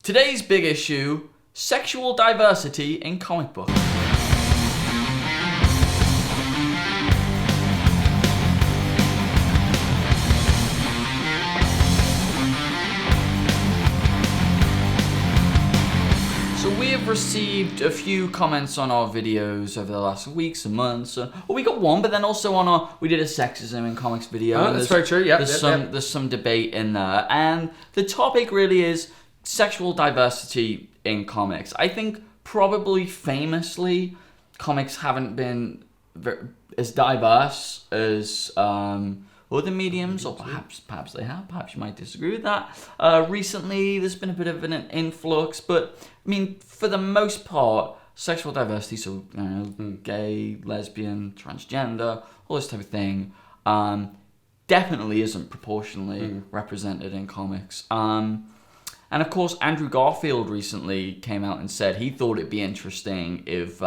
Today's big issue, sexual diversity in comic books. Received a few comments on our videos over the last weeks and months. Well, we got one, but then also we did a sexism in comics video. Oh, that's very true. Yeah, there's some debate in there, and the topic really is sexual diversity in comics. I think probably famously, comics haven't been as diverse as other mediums, or perhaps they have. Perhaps you might disagree with that. Recently, there's been a bit of an influx, but I mean, for the most part, sexual diversity, so gay, lesbian, transgender, all this type of thing, definitely isn't proportionally represented in comics. And of course, Andrew Garfield recently came out and said he thought it'd be interesting if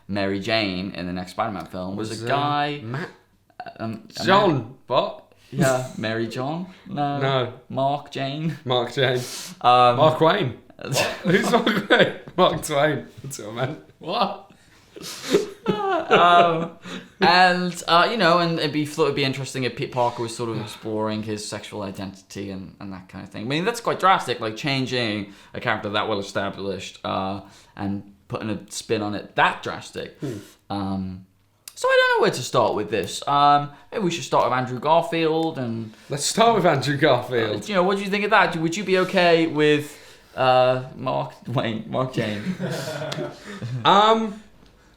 Mary Jane in the next Spider-Man film was a guy. John, what? Yeah, Mary John? No. Mark Jane? Mark Jane. Mark Wayne. Who's Mark Wayne? Mark Twain. That's what I meant. What? And it'd be interesting if Pete Parker was sort of exploring his sexual identity and that kind of thing. I mean, that's quite drastic, like changing a character that well established and putting a spin on it that drastic. So I don't know where to start with this. Maybe we should start with Andrew Garfield and... Let's start with Andrew Garfield. What do you think of that? Would you be okay with Mark Jane?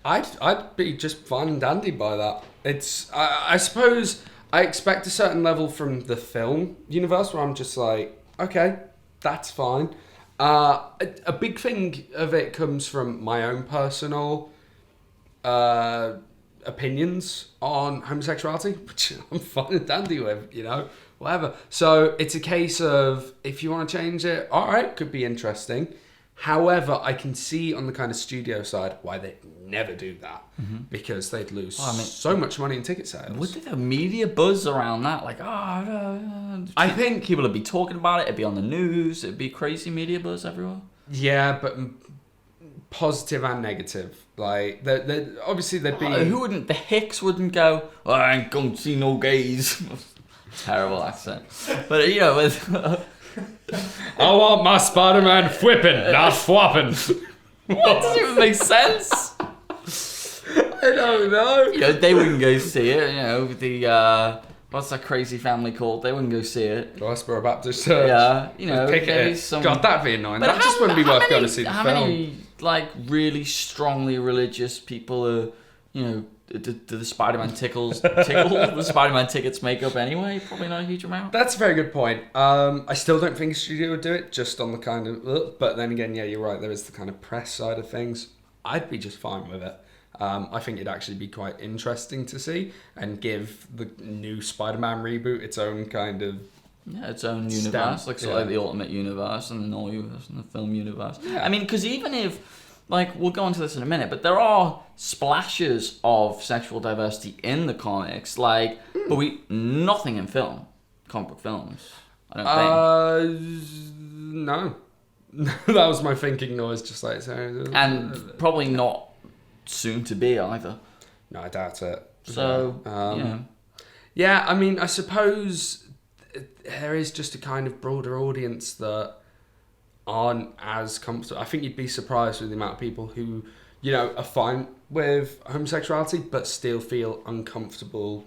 I'd be just fine and dandy by that. It's I suppose I expect a certain level from the film universe where I'm just like, okay, that's fine. A big thing of it comes from my own personal opinions on homosexuality, which I'm fine and dandy with, whatever. So it's a case of, if you want to change it, all right, could be interesting. However, I can see on the kind of studio side why they'd never do that, because they'd lose so much money in ticket sales. Would there be media buzz around that? Like, I think people would be talking about it, it'd be on the news, it'd be crazy media buzz everywhere. Yeah, but positive and negative. Like, obviously there'd be... Who wouldn't? The Hicks wouldn't go, I ain't gonna see no gays. Terrible accent. But, with... I want my Spider-Man whipping, not swapping. What? Doesn't even make sense. I don't know. They wouldn't go see it. The... what's that crazy family called? They wouldn't go see it. Westboro Baptist Church. Yeah, pick it. God, that'd be annoying. That just wouldn't be worth going to see the film. How many, really strongly religious people are, do the Spider-Man tickle the Spider-Man tickets make up anyway? Probably not a huge amount. That's a very good point. I still don't think a studio would do it, just on the kind of... But then again, yeah, you're right. There is the kind of press side of things. I'd be just fine with it. I think it'd actually be quite interesting to see and give the new Spider-Man reboot its own kind of... Yeah, its own universe, like the Ultimate Universe and the Null Universe and the film universe. Yeah. I mean, because even if, we'll go into this in a minute, but there are splashes of sexual diversity in the comics, but nothing in comic book films, I don't think. No. That was my thinking noise, just like... And probably not soon to be either. No, I doubt it. So, Yeah, I mean, I suppose there is just a kind of broader audience that aren't as comfortable. I think you'd be surprised with the amount of people who, are fine with homosexuality but still feel uncomfortable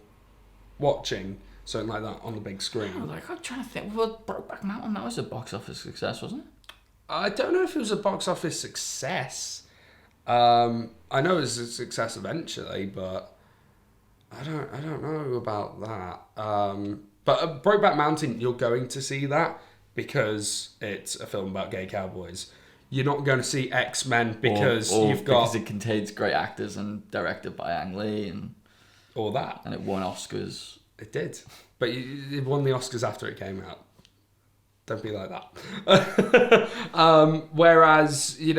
watching something like that on the big screen. I'm trying to think. Well, Brokeback Mountain, that was a box office success, wasn't it? I don't know if it was a box office success. I know it was a success eventually, but I don't know about that. But Brokeback Mountain, you're going to see that because it's a film about gay cowboys. You're not going to see X-Men because because it contains great actors and directed by Ang Lee and all that, and it won Oscars. It did, but it won the Oscars after it came out. Don't be like that. Whereas, you're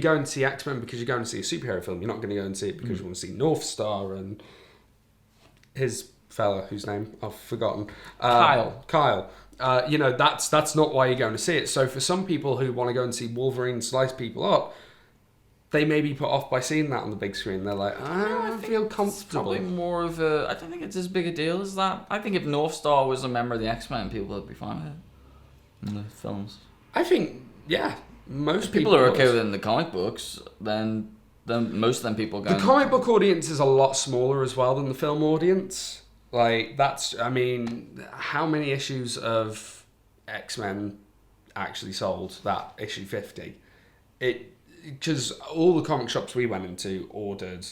going to see X-Men because you're going to see a superhero film. You're not going to go and see it because you want to see North Star and his fella whose name I've forgotten. Kyle. That's not why you're going to see it. So for some people who want to go and see Wolverine slice people up, they may be put off by seeing that on the big screen. They're like, I don't feel comfortable. Probably more of a. I don't think it's as big a deal as that. I think if North Star was a member of the X-Men, people would be fine with it in the films. I think, yeah, most If people are okay would. with it in the comic books, then most of them people go. The comic book audience is a lot smaller as well than the film audience. Like, how many issues of X-Men actually sold that issue 50? Because all the comic shops we went into ordered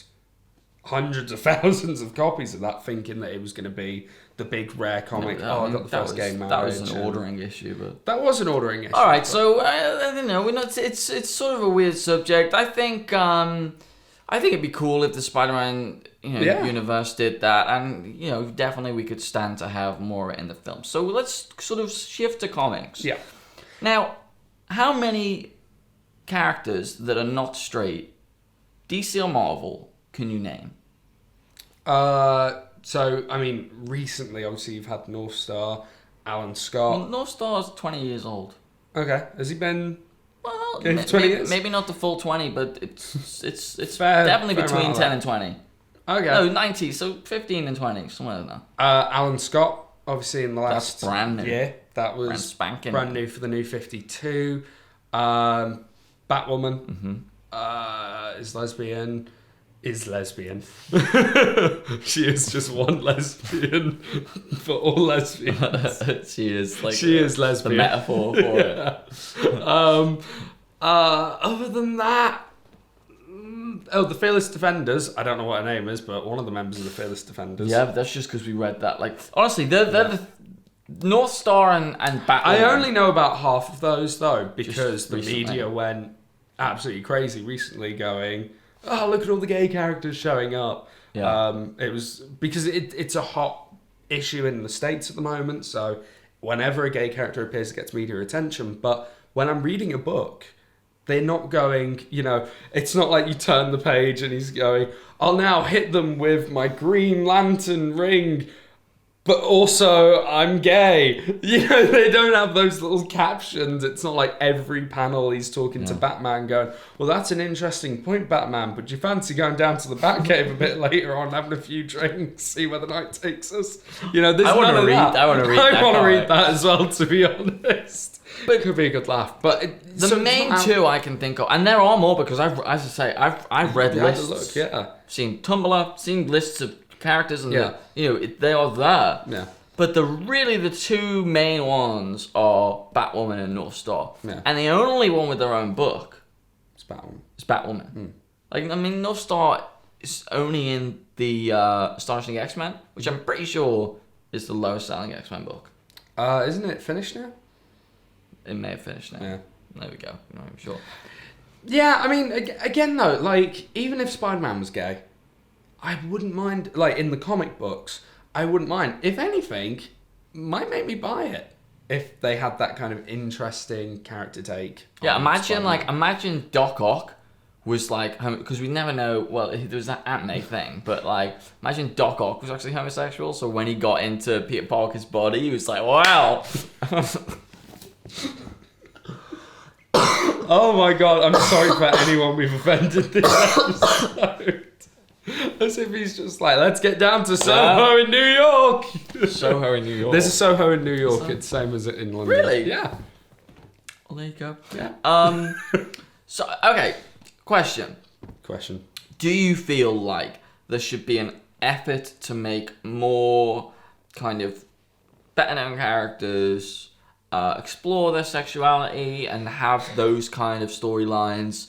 hundreds of thousands of copies of that, thinking that it was going to be the big rare comic. I got the first game marriage. That was an ordering issue, but that was an ordering issue. all right. So I don't know. We're not. It's sort of a weird subject. I think it'd be cool if the Spider-Man universe did that, and definitely we could stand to have more in the film. So let's sort of shift to comics. Yeah. Now, how many characters that are not straight, DC or Marvel, can you name? So, I mean, recently, obviously, you've had North Star, Alan Scott. Well, North Star's 20 years old. Okay. Has he been... Well, 20 years? maybe not the full 20, but it's Fair- definitely fair between amount of 10 that. and 20. Okay. No, 90, so 15 and 20, somewhere like that. Alan Scott, obviously, in the last That's brand new. year. That was Brand spanking. brand new for the New 52. Batwoman is lesbian. Is lesbian. She is just one lesbian for all lesbians. She is like She is lesbian. the metaphor for it. Other than that, the Fearless Defenders. I don't know what her name is, but one of the members of the Fearless Defenders. Yeah, but that's just because we read that. Like, honestly, they're the North Star and Batman. I only know about half of those though, because Just the recently. media went absolutely crazy recently, going, "Oh, look at all the gay characters showing up." Yeah. It was because it's a hot issue in the States at the moment. So whenever a gay character appears, it gets media attention. But when I'm reading a book, they're not going, it's not like you turn the page and he's going, "I'll now hit them with my Green Lantern ring, but also I'm gay." They don't have those little captions. It's not like every panel he's talking to Batman going, "Well, that's an interesting point, Batman, but do you fancy going down to the Batcave a bit later on, having a few drinks, see where the night takes us?" There's I wanna none of read- that. I wanna read that I want to comic. read that as well, to be honest. But it could be a good laugh. But The main two I can think of, and there are more because I've read lists. Look, yeah. Seen Tumblr, seen lists of characters, and Yeah. they are there. Yeah. But the two main ones are Batwoman and North Star, Yeah. and the only one with their own book It's Batman. is Batwoman. North Star is only in the Astonishing X-Men, which I'm pretty sure is the lowest selling X-Men book. Isn't it finished now? It may have finished now. Yeah. There we go. I'm not even sure. Yeah, I mean, again though, like, even if Spider-Man was gay, I wouldn't mind, like, in the comic books, I wouldn't mind. If anything, might make me buy it if they had that kind of interesting character take. Yeah, on Spider-Man. imagine Doc Ock was like, because we never know, well, there was that Aunt May thing, but like, imagine Doc Ock was actually homosexual, so when he got into Peter Parker's body, he was like, wow. Oh my god, I'm sorry for anyone we've offended this episode. As if he's just like, let's get down to Soho in New York. Soho in New York. There's a Soho in New York. It's the same as it in London. Really? Yeah. Well, there you go. Yeah. So, okay, question. Question. Do you feel like there should be an effort to make more kind of better known characters explore their sexuality and have those kind of storylines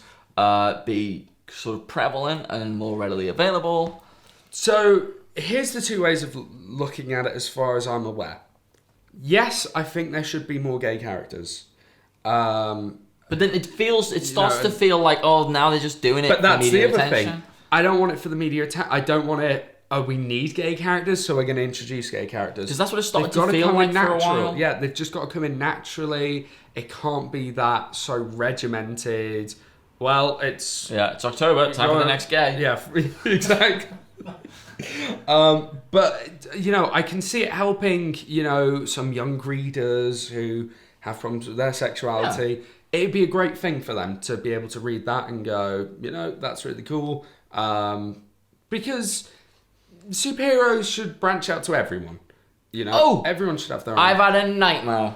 be sort of prevalent and more readily available? So here's the two ways of looking at it as far as I'm aware. Yes, I think there should be more gay characters. But then it starts to feel like, oh, now they're just doing it But for that's the media other attention. thing. I don't want it for the media I don't want it, we need gay characters, so we're going to introduce gay characters. Because that's what it started They've got to feel come like in for a natural. while. Yeah, they've just got to come in naturally. It can't be that so regimented. Well, it's... Yeah, it's October, time for the next gay. Yeah, exactly. But, I can see it helping, some young readers who have problems with their sexuality. Yeah. It'd be a great thing for them to be able to read that and go, that's really cool. Because superheroes should branch out to everyone. Everyone should have their own. I've had a nightmare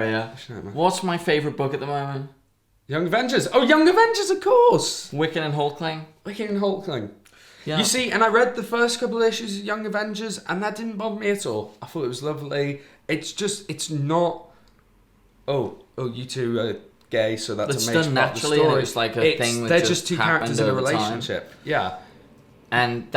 here. What's my favourite book at the moment? Young Avengers. Oh, Young Avengers, of course. Wicked and Hulkling. Yeah. You see, and I read the first couple of issues of Young Avengers, and that didn't bother me at all. I thought it was lovely. It's not. Oh, you two are gay, so that's a major done part of the naturally, story. And it's like a thing that they're just two characters in a relationship. Time. Yeah. And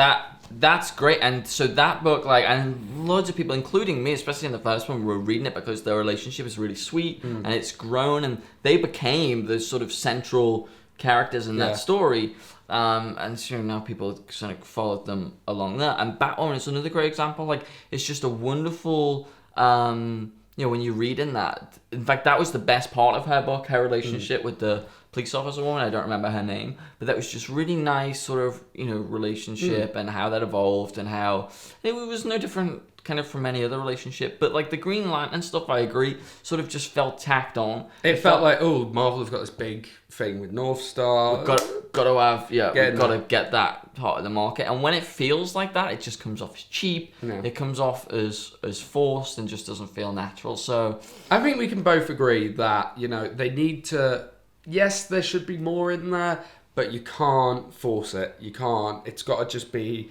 that's great. And so that book, and loads of people, including me, especially in the first one, were reading it because their relationship is really sweet and it's grown, and they became the sort of central characters in that story. And so now people sort of followed them along there. And Batwoman is another great example. It's just a wonderful, when you read in that. In fact, that was the best part of her book, her relationship with the police officer woman. I don't remember her name, but that was just really nice sort of, relationship and how that evolved and how it was no different kind of from any other relationship. But the Green Lantern stuff, I agree, sort of just felt tacked on. It felt like, Marvel have got this big thing with North Star. We've got to get that part of the market. And when it feels like that, it just comes off as cheap. Yeah. It comes off as forced and just doesn't feel natural. So I think we can both agree that, they need to. Yes, there should be more in there, but you can't force it. You can't. It's got to just be,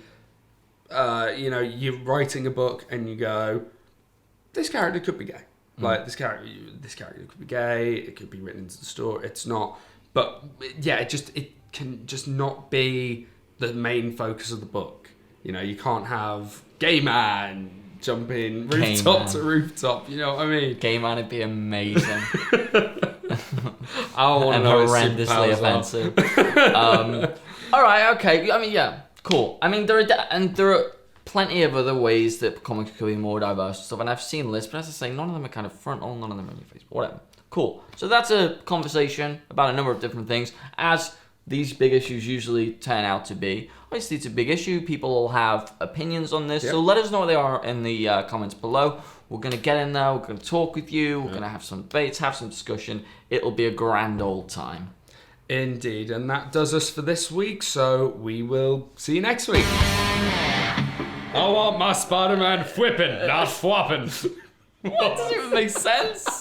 you're writing a book and you go, this character could be gay. This character could be gay. It could be written into the story. It's not. But yeah, it can just not be the main focus of the book. You can't have gay man jumping rooftop to rooftop. You know what I mean? Gay man would be amazing. I want and horrendously offensive. All right, okay. I mean, yeah, cool. I mean, there are plenty of other ways that comics could be more diverse and stuff, and I've seen lists, but as I say, none of them are kind of frontal, none of them are in your face, whatever. Cool. So that's a conversation about a number of different things, as these big issues usually turn out to be. Obviously, it's a big issue. People will have opinions on this, so let us know what they are in the comments below. We're going to get in there, we're going to talk with you, we're going to have some debates, have some discussion. It'll be a grand old time. Indeed, and that does us for this week, so we will see you next week. I want my Spider-Man whipping, not swapping. What? Doesn't even make sense.